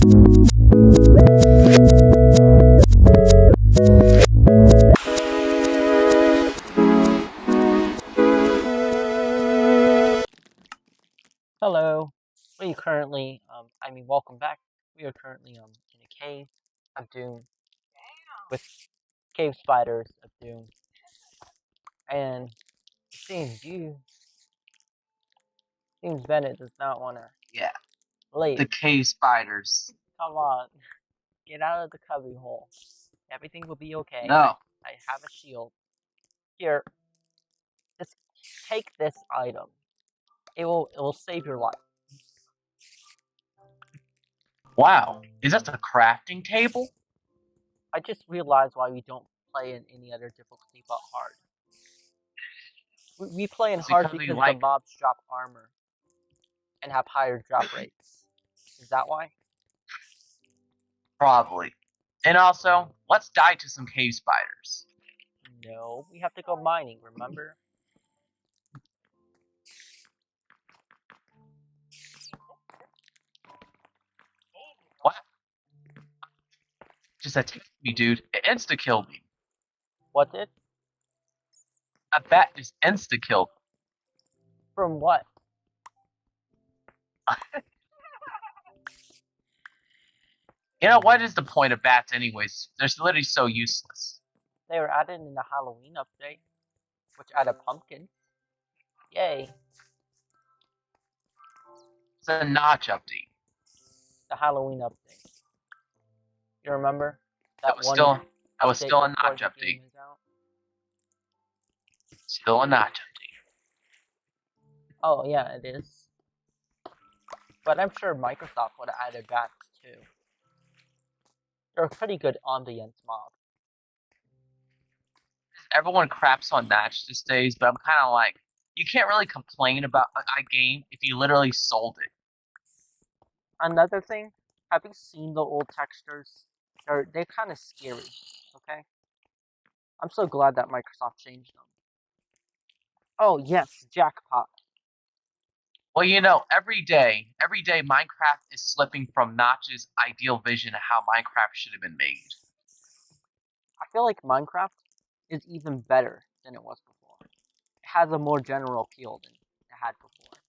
Hello. Welcome back. We are currently in a cave of doom with cave spiders of doom, and it seems Bennett does not want to Yeah, leave. the cave spiders. Come on, get out of the cubby hole. Everything will be okay. No. I have a shield. Here, just take this item. It will save your life. Wow, is that the crafting table? I just realized why we don't play in any other difficulty but hard. We play in Is it hard because we because the like mobs drop armor and have higher drop rates. Is that why? probably? And also, let's die to some cave spiders. No, we have to go mining, remember? What? Just attack me, dude. It insta killed me. What did? A bat just insta killed From what? me. You know, what is the point of bats anyways? They're literally so useless. They were added in the Halloween update, which added pumpkins. Yay, It's a notch update. the Halloween update. You remember? That was still a before notch the game update. is out? Still a notch update. Oh, yeah, it is. But I'm sure Microsoft would have added bats too. They're a pretty good ambience mob. Everyone craps on Notch these days, but I'm kind of like, you can't really complain about a game if you literally sold it. Another thing, have you seen the old textures? They're kind of scary, okay? I'm so glad that Microsoft changed them. Oh, yes, jackpot. Well, you know, every day, Minecraft is slipping from Notch's ideal vision of how Minecraft should have been made. I feel like Minecraft is even better than it was before. It has a more general appeal than it had before.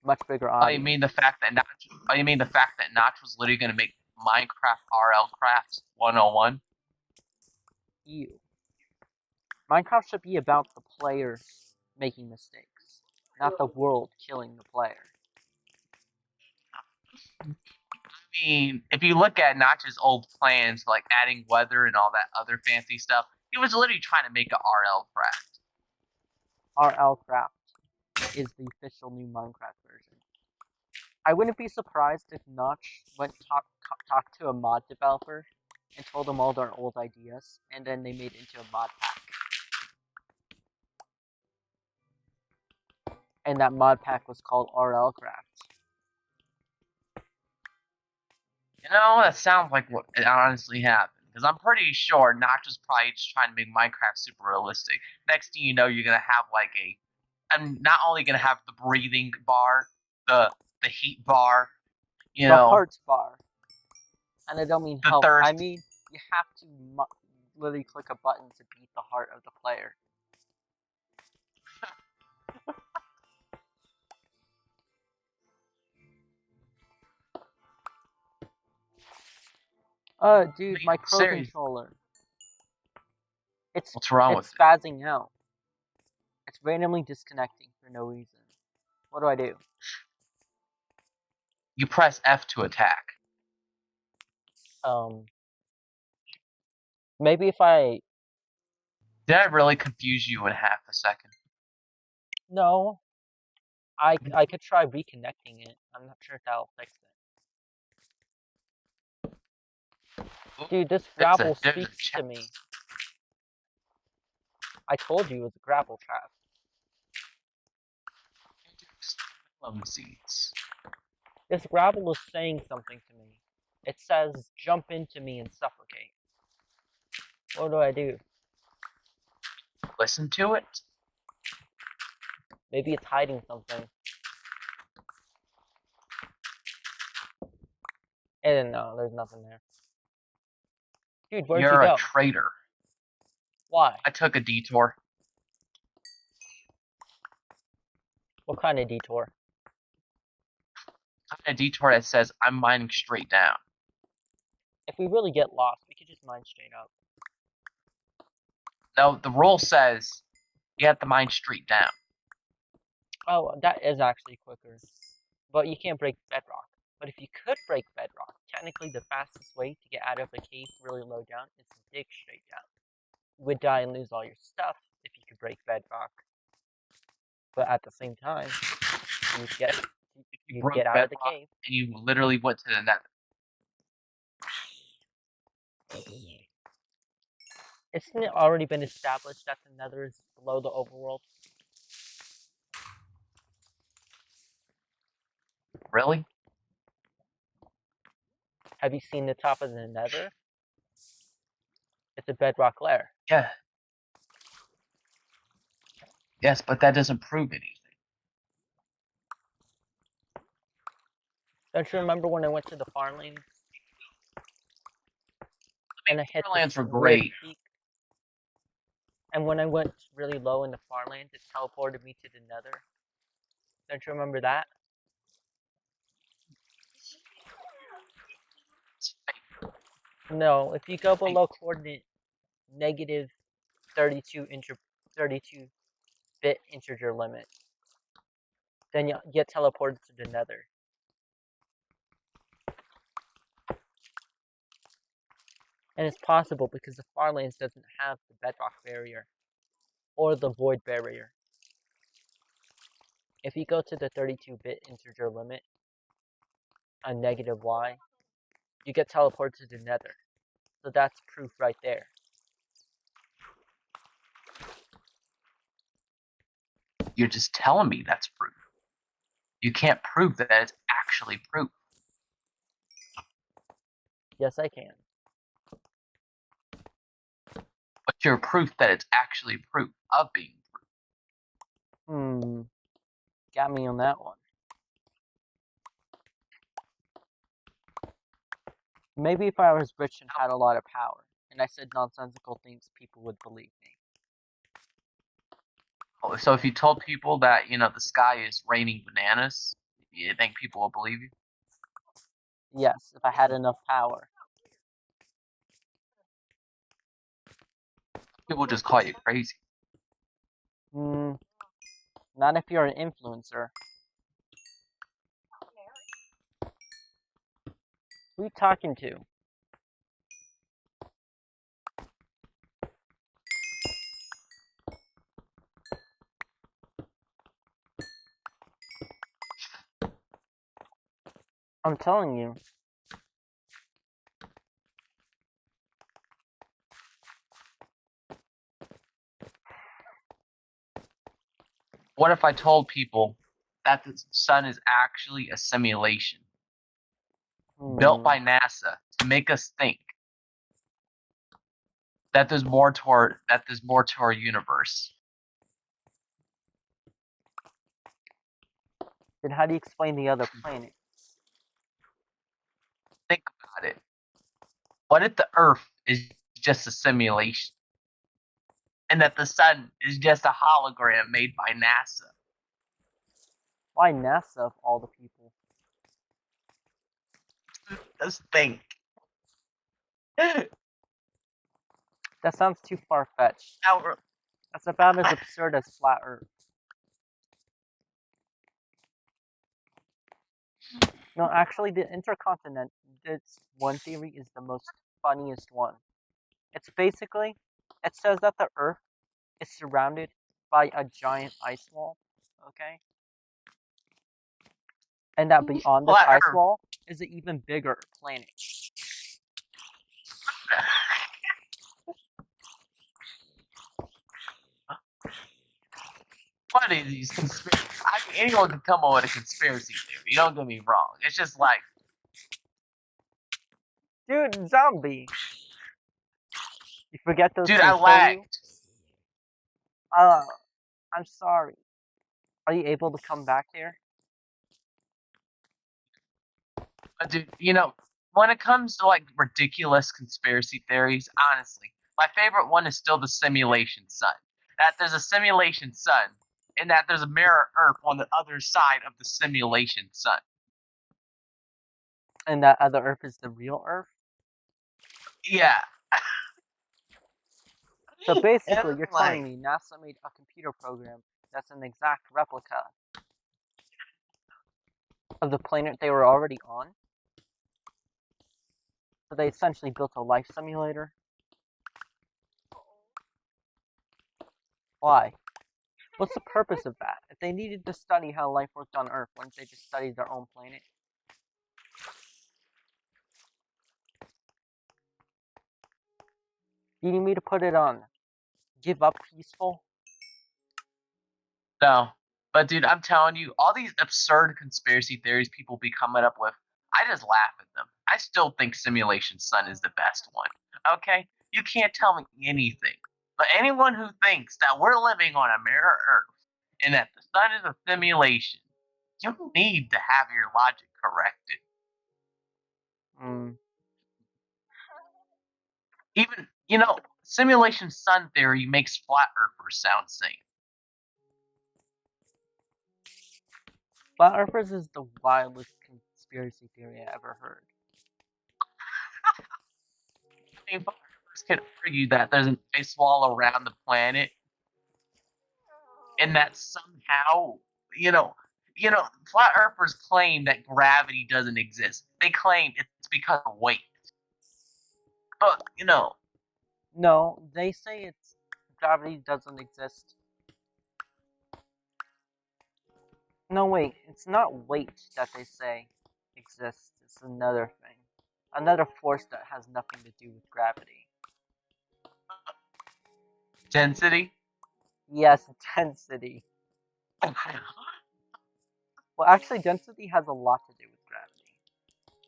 Much bigger Oh, you audience. mean the fact that Notch was literally going to make Minecraft RL Craft 101? Ew. Minecraft should be about the player making mistakes, not the world killing the player. I mean, if you look at Notch's old plans, like adding weather and all that other fancy stuff, he was literally trying to make a RL Craft. RL Craft is the official new Minecraft version. I wouldn't be surprised if Notch went talk to a mod developer and told them all their old ideas, and then they made it into a mod pack. And that mod pack was called RL Craft. You know, that sounds like what it honestly happened. Because I'm pretty sure Notch was probably just trying to make Minecraft super realistic. Next thing you know, you're gonna have like I'm not only gonna have the breathing bar, the heat bar, you The know, heart bar. And I don't mean the health. I thirst. mean, you have to literally click a button to beat the heart of the player. Dude, my Pro controller. What's wrong with It's it? spazzing out. It's randomly disconnecting for no reason. What do I do? You press F to attack. Maybe if I... Did I really confuse you in half a second? No. I could try reconnecting it. I'm not sure if that'll fix it. Dude, this gravel speaks to me. I told you it was a gravel trap. Seeds. This gravel is saying something to me. It says, jump into me and suffocate. What do I do? Listen to it? Maybe it's hiding something. And no, there's nothing there. Dude, where'd you You're a go? traitor. Why? I took a detour. What kind of detour? A detour that says I'm mining straight down. If we really get lost, we could just mine straight up. No, the rule says you have to mine straight down. Oh, that is actually quicker. But you can't break bedrock. But if you could break bedrock, technically the fastest way to get out of a cave really low down is to dig straight down. You would die and lose all your stuff if you could break bedrock. But at the same time, you'd get If you you'd broke get out of the bedrock cave. and you literally went to the nether. Isn't it already been established that the nether is below the overworld? Really? Have you seen the top of the nether? It's a bedrock layer. Yeah. Yes, but that doesn't prove anything. Don't you remember when I went to the farmlands? And I hit Farmlands this were weird great. peak? And when I went really low in the farmlands, it teleported me to the nether. Don't you remember that? It's fake. No, if you go below coordinate negative 32 bit integer limit, then you get teleported to the nether. And it's possible because the farmlands doesn't have the bedrock barrier or the void barrier. If you go to the 32-bit integer limit on negative y, you get teleported to the nether. So that's proof right there. You're just telling me that's proof. You can't prove that it's actually proof. Yes, I can. But you're proof that it's actually proof of being proof. Got me on that one. Maybe if I was rich and had a lot of power, and I said nonsensical things, people would believe me. So if you told people that, the sky is raining bananas, you think people will believe you? Yes, if I had enough power. People just call you crazy. Not if you're an influencer. Who are you talking to? I'm telling you. What if I told people that the sun is actually a simulation built by NASA to make us think that there's more to our universe? Then how do you explain the other planets? Think about it. What if the Earth is just a simulation? And that the sun is just a hologram made by NASA? Why NASA of all the people? Just think. That sounds too far-fetched. Our, That's about as absurd as flat Earth. No, actually, the intercontinental, this one theory is the most funniest one. It's basically, it says that the Earth is surrounded by a giant ice wall, okay? And that beyond this ice wall is an even bigger planet. What are these conspiracy? Anyone can come up with a conspiracy theory. Don't get me wrong. It's just like, dude, zombie. You forget those dude, things I lagged. I'm sorry. Are you able to come back here? Dude, when it comes to like ridiculous conspiracy theories, honestly, my favorite one is still the simulation sun. That there's a simulation sun, and that there's a mirror Earth on the other side of the simulation sun. And that other Earth is the real Earth. Yeah. So basically, you're like, telling me NASA made a computer program that's an exact replica of the planet they were already on? So they essentially built a life simulator? Why? What's the purpose of that? If they needed to study how life worked on Earth, wouldn't they just study their own planet? Do you need me to put it on Give Up Peaceful? no. But dude, I'm telling you, all these absurd conspiracy theories people be coming up with, I just laugh at them. I still think Simulation Sun is the best one. Okay? You can't tell me anything. But anyone who thinks that we're living on a mirror Earth and that the sun is a simulation, you need to have your logic corrected. Hmm. Even, simulation sun theory makes flat earthers sound sane. Flat Earthers is the wildest conspiracy theory I ever heard. I mean, flat earthers can argue that there's an ice wall around the planet and that somehow, flat earthers claim that gravity doesn't exist. They claim it's because of weight. But, No, they say it's gravity doesn't exist. No, wait, it's not weight that they say exists. It's another thing. Another force that has nothing to do with gravity. density. Yes, density. Well, actually, density has a lot to do with gravity.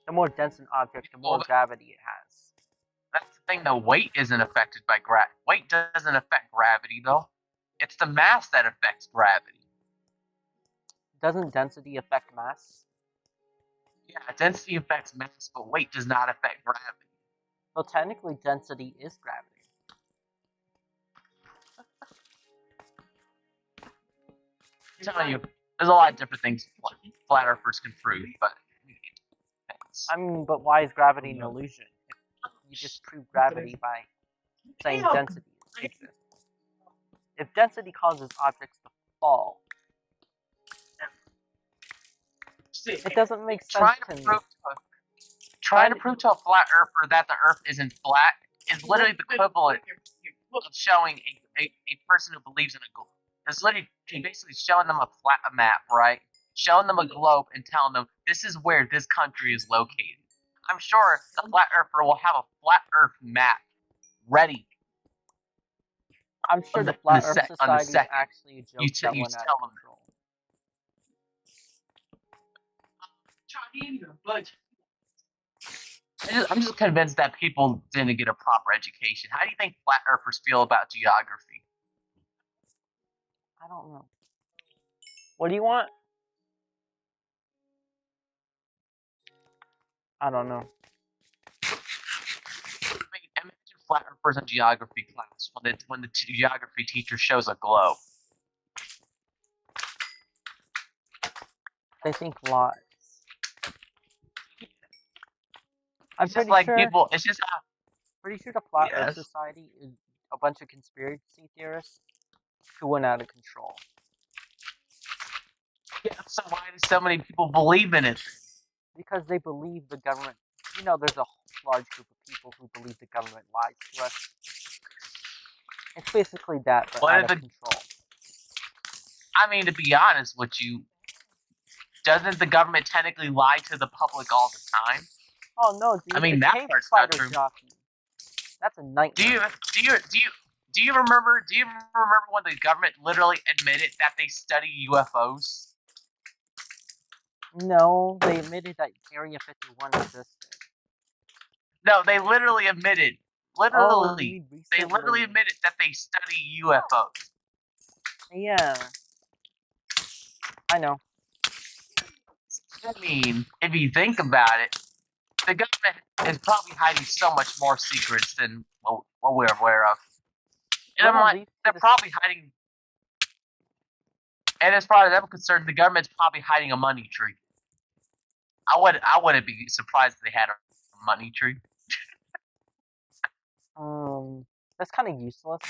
The more dense an object, the more Well, gravity it has. That's the thing, though. Weight isn't affected by gravity. Weight doesn't affect gravity, though. It's the mass that affects gravity. Doesn't density affect mass? Yeah, density affects mass, but weight does not affect gravity. Well, technically, density is gravity. I'm telling you, there's a lot of different things flat earthers can prove, but I mean, but why is gravity an illusion? If you just prove gravity by saying density exists. If density causes objects to fall, it doesn't make sense to me. Trying to prove to a flat earther that the Earth isn't flat is literally the equivalent of showing a person who believes in a globe. It's literally basically showing them a map, right? Showing them a globe and telling them this is where this country is located. I'm sure the flat earther will have a flat Earth map ready. I'm sure the Flat Earth Society is actually a joke that went out of control. I'm just convinced that people didn't get a proper education. How do you think flat earthers feel about geography? I don't know. What do you want? I don't know. I mean, imagine flat earthers in geography class when the geography teacher shows a globe. They think lies. I'm It's just pretty like sure. people. It's just Pretty sure the Flat Earth Yes. Society is a bunch of conspiracy theorists who went out of control. yeah. So why do so many people believe in it? Because they believe the government. You know, there's a large group of people who believe the government lies to us. It's basically that, but out of control. I mean, to be honest with you, doesn't the government technically lie to the public all the time? Oh no, dude! I mean, the that tank part's not fighter true. jockey. That's a nightmare. Do you remember when the government literally admitted that they study UFOs? No, they admitted that Area 51 existed. No, they literally admitted. Oh, They literally admitted that they study UFOs. Yeah. I know. I mean, if you think about it, the government is probably hiding so much more secrets than what we're aware of. And I'm Well, like, leave to they're the probably hiding. And as far as I'm concerned, the government's probably hiding a money tree. I wouldn't be surprised if they had a money tree. That's kind of useless.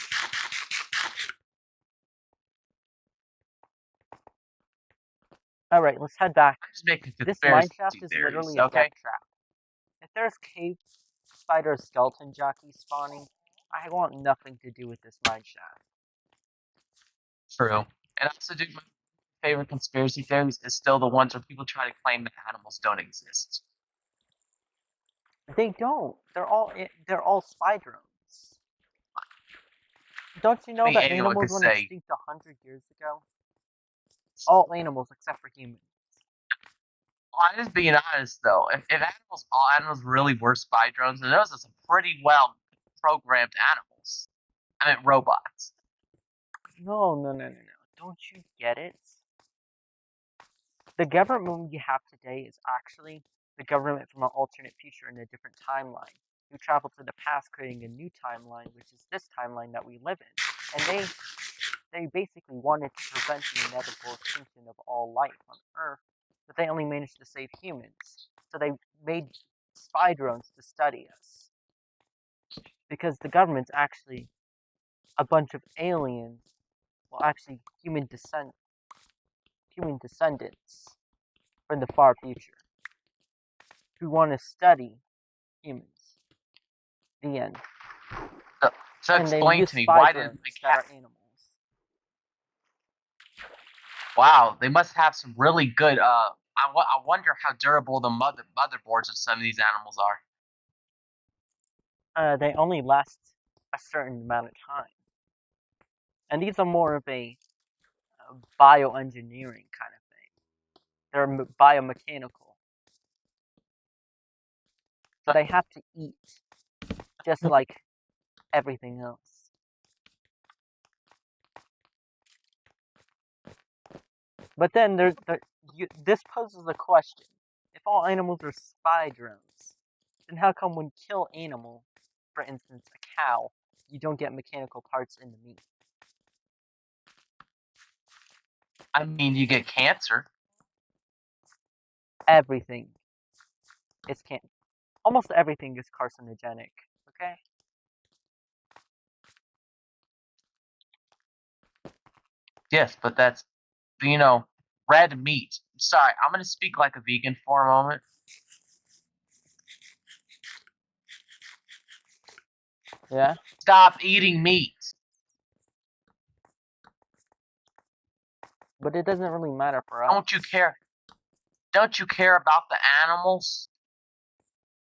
Alright, let's head back. I'm just making This conspiracy mineshaft is theories, literally a okay? death trap. If there's cave spider skeleton jockeys spawning, I want nothing to do with this mineshaft. True. And also, dude, my favorite conspiracy theories is still the ones where people try to claim that animals don't exist. They don't. They're all spy drones. Don't you know I mean, that anyone animals could went say, extinct 100 years ago? All animals except for humans. well, I'm just being honest though. If all animals really were spy drones, then those are some pretty well programmed animals. I meant robots. No. Don't you get it? The government we have today is actually the government from an alternate future in a different timeline, who traveled to the past creating a new timeline, which is this timeline that we live in. And they basically wanted to prevent the inevitable extinction of all life on Earth, but they only managed to save humans. So they made spy drones to study us. Because the government's actually a bunch of aliens, well actually human descendants from the far future, who want to study humans. The end. So And they explain use to me, spy why didn't drones they that are animals. Wow, they must have some really good. I wonder how durable the motherboards of some of these animals are. They only last a certain amount of time. And these are more of a bioengineering kind of thing. They're biomechanical. So they have to eat, just like everything else. But then this poses a question. If all animals are spy drones, then how come when you kill animal, for instance a cow, you don't get mechanical parts in the meat? I mean, you get cancer. Everything is almost everything is carcinogenic, okay? Yes, but that's red meat. Sorry, I'm gonna speak like a vegan for a moment. Yeah? Stop eating meat. But it doesn't really matter for us. Don't you care? Don't you care about the animals?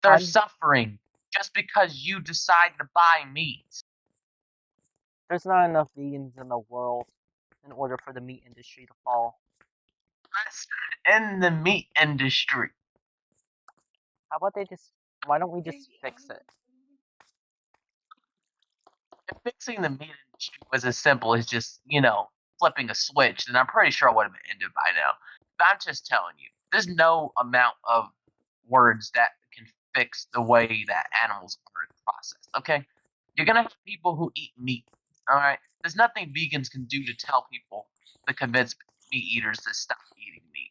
They're suffering just because you decide to buy meat. There's not enough vegans in the world in order for the meat industry to fall. In the meat industry. How about why don't we just fix it? If fixing the meat industry was as simple as just, flipping a switch, then I'm pretty sure it would have ended by now. But I'm just telling you, there's no amount of words that can fix the way that animals are processed, okay? You're gonna have people who eat meat, alright? There's nothing vegans can do to tell people to convince meat eaters to stop eating meat.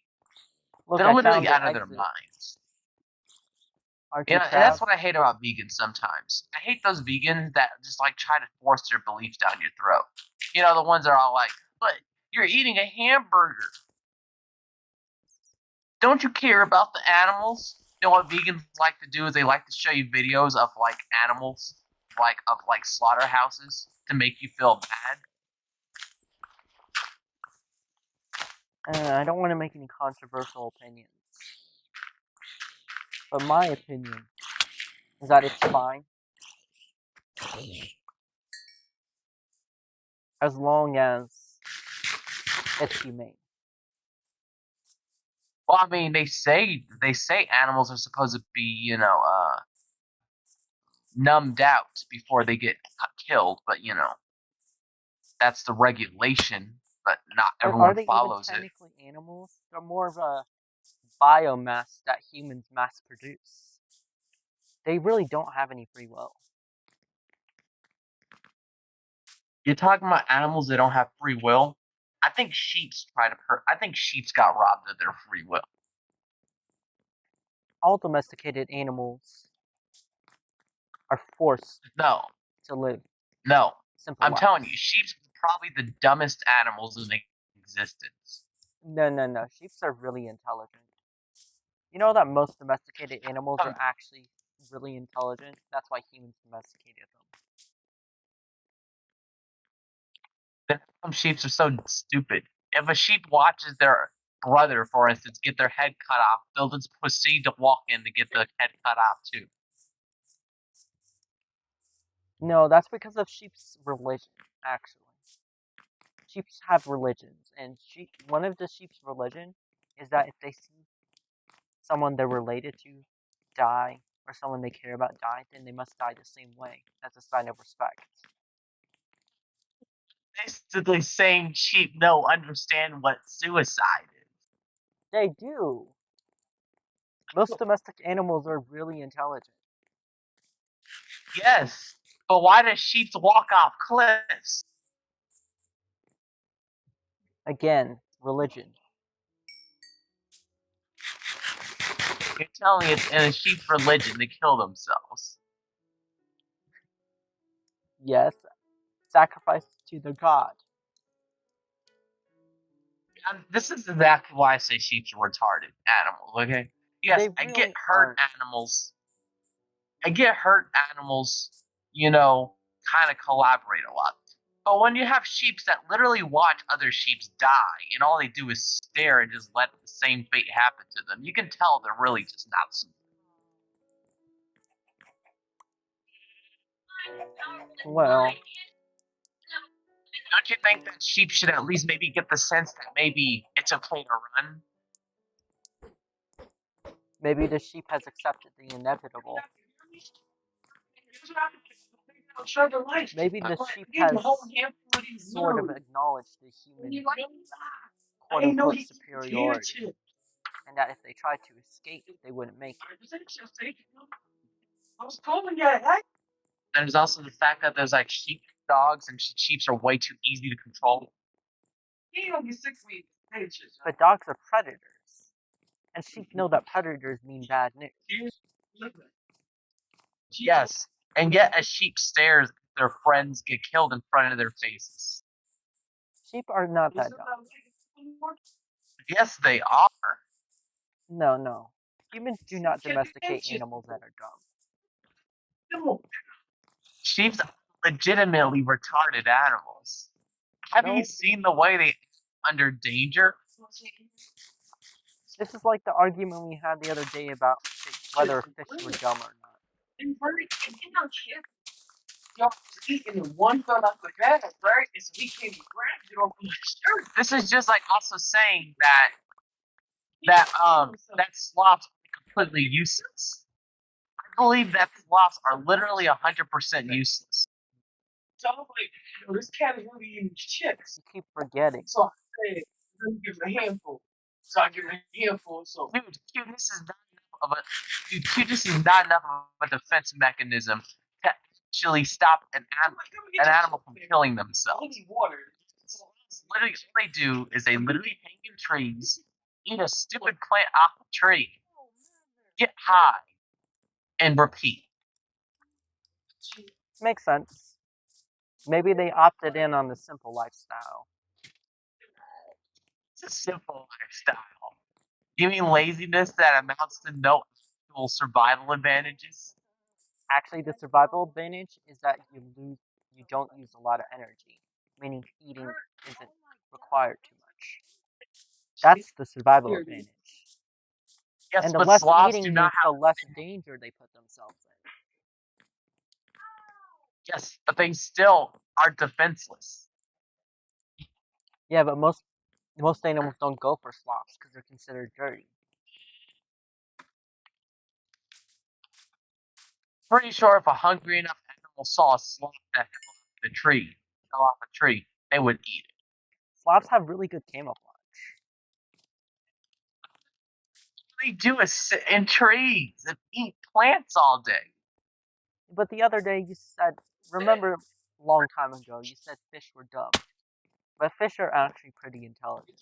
Look, They're I literally found out an of their exit. minds. Aren't You you know, and proud? that's what I hate about vegans sometimes. I hate those vegans that just like try to force their beliefs down your throat. You know, the ones that are all like, but you're eating a hamburger. Don't you care about the animals? You know what vegans like to do is they like to show you videos of like animals, of slaughterhouses to make you feel bad. I don't want to make any controversial opinions. But my opinion is that it's fine. As long as it's humane. Well, I mean, they say animals are supposed to be, numbed out before they get killed, but that's the regulation, but not everyone Are they follows even it. technically animals? They're more of a biomass that humans mass produce. They really don't have any free will. You're talking about animals that don't have free will. I think sheep's try to hurt. I think sheep's got robbed of their free will. All domesticated animals are forced No, to live no. simple I'm telling you, lives. sheep's probably the dumbest animals in existence. No. Sheep are really intelligent. You know that most domesticated animals are actually really intelligent? That's why humans domesticated them. Some sheep are so stupid. If a sheep watches their brother, for instance, get their head cut off, they'll just proceed to walk in to get the head cut off too. No, that's because of sheep's religion, actually. Sheep have religions, and one of the sheep's religion is that if they see someone they're related to die, or someone they care about die, then they must die the same way, as a sign of respect. Basically saying sheep don't understand what suicide is. They do. Most domestic animals are really intelligent. Yes, but why do sheep walk off cliffs? Again, religion. You're telling me it's in a sheep's religion to kill themselves. Yes, sacrifice to the god. This is exactly why I say sheep are retarded animals, okay? Yes, They I get really hurt aren't. animals. I get hurt animals, you know, kind of collaborate a lot. But when you have sheep that literally watch other sheep die, and all they do is stare and just let the same fate happen to them, you can tell they're really just not so. Well, Don't you think that sheep should at least maybe get the sense that maybe it's okay to run? maybe the sheep has accepted the inevitable. Maybe the sheep has sort of acknowledged the human quote-unquote superiority, and that if they tried to escape, they wouldn't make it. There's also the fact that there's like sheep dogs, and sheeps are way too easy to control. But dogs are predators, and sheep know that predators mean bad news. Yes, and yet a sheep stares at their friends get killed in front of their faces. Sheep are not that dumb. Yes, they are. No. Humans do not domesticate animals that are dumb. Sheep are legitimately retarded animals. Have No. you seen the way they under danger? This is like the argument we had the other day about whether fish were dumb or not. This is just like also saying that sloths are completely useless. I believe that sloths are literally 100% useless. This cat is really eating chicks. You keep forgetting. So I said, let me give it a handful. So I give it a handful. So Dude, cuteness is not enough of a defense mechanism to actually stop an animal from killing themselves. Literally, all they do is they literally hang in trees, eat a stupid plant off a tree, get high, and repeat. Makes sense. Maybe they opted in on the simple lifestyle. It's a simple lifestyle. You mean laziness that amounts to no actual survival advantages? Actually, the survival advantage is that you don't use a lot of energy, meaning eating isn't required too much. That's the survival advantage. Yes, And the but less sloths eating do means not the have. less danger they put themselves in. Yes, but they still are defenseless. Yeah, but most animals don't go for sloths because they're considered dirty. Pretty sure if a hungry enough animal saw a sloth that fell off a tree, they would eat it. Sloths have really good camouflage. they do is sit in trees and eat plants all day. But the other day you said, remember, a long time ago, you said fish were dumb. But fish are actually pretty intelligent.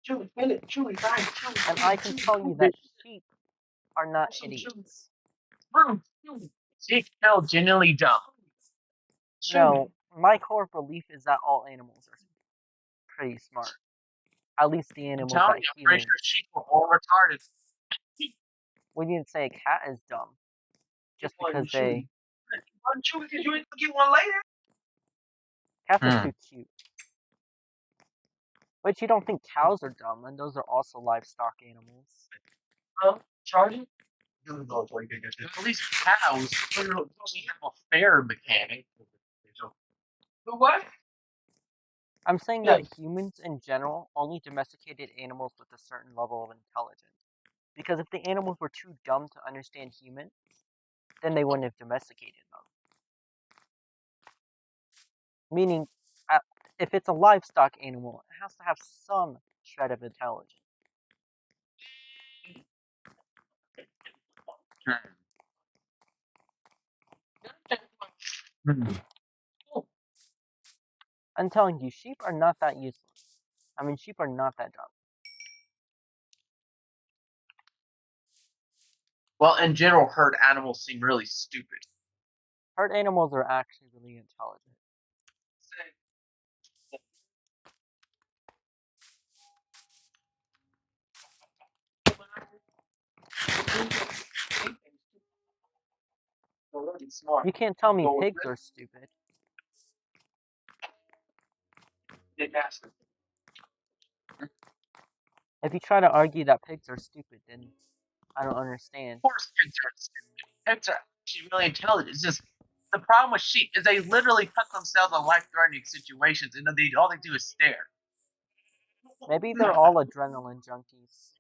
And I can tell you that sheep are not idiots. Sheep feel genuinely dumb. No, my core belief is that all animals are pretty smart. At least the I'm animals telling that you, I'm pretty humans. sure sheep are all retarded. We didn't say a cat is dumb. Just because they. Chewy, because you ain't gonna get one later. Cats are too cute. But you don't think cows are dumb, and those are also livestock animals. Charging? At least cows literally have a fair mechanic. What? I'm saying that humans in general only domesticated animals with a certain level of intelligence. Because if the animals were too dumb to understand humans, then they wouldn't have domesticated them. Meaning, if it's a livestock animal, it has to have some shred of intelligence. I'm telling you, sheep are not that useless. I mean, sheep are not that dumb. Well, in general, herd animals seem really stupid. Herd animals are actually really intelligent. You can't tell me pigs are stupid. If you try to argue that pigs are stupid, then I don't understand. Of course, pigs are stupid. Pigs are actually really intelligent. It's just the problem with sheep is they literally put themselves in life-threatening situations, and all they do is stare. Maybe they're all adrenaline junkies.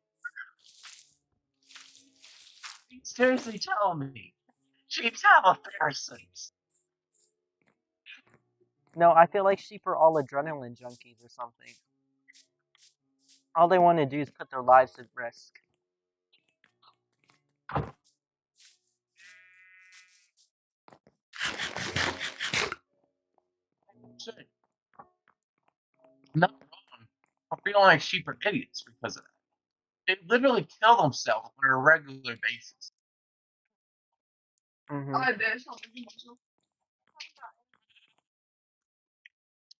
Seriously, tell me, sheep have a parasites. No, I feel like sheep are all adrenaline junkies or something. All they want to do is put their lives at risk. Not wrong. I feel like sheep are idiots because of that. They literally kill themselves on a regular basis. Mm-hmm.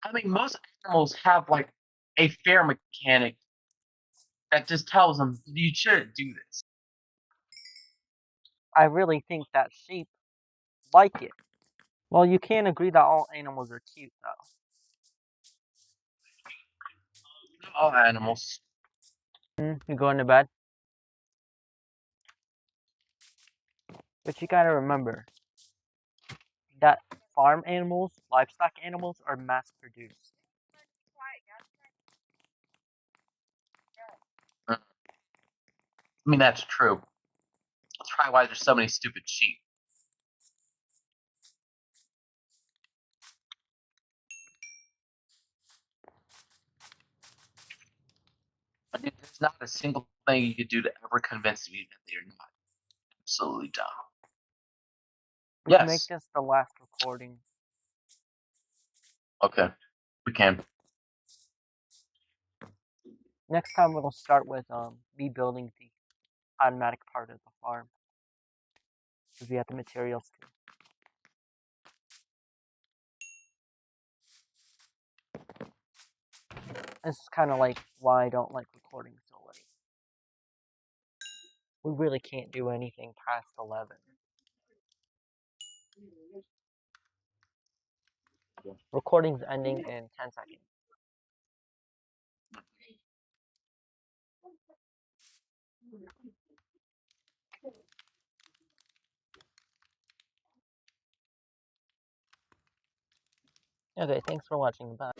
I mean, most animals have like a fair mechanic that just tells them you shouldn't do this. I really think that sheep like it. Well, you can't agree that all animals are cute, though. Not all animals. You going to bed? But you gotta remember that farm animals, livestock animals, are mass-produced. I mean, that's true. That's probably why there's so many stupid sheep. I mean, there's not a single thing you could do to ever convince me that they're not absolutely dumb. We can make Yes. this the last recording. Okay. We can. Next time we'll start with me building the automatic part of the farm. Because we have the materials too. This is kind of like why I don't like recording so late. We really can't do anything past 11. Recording's ending in 10 seconds. Okay, thanks for watching. Bye.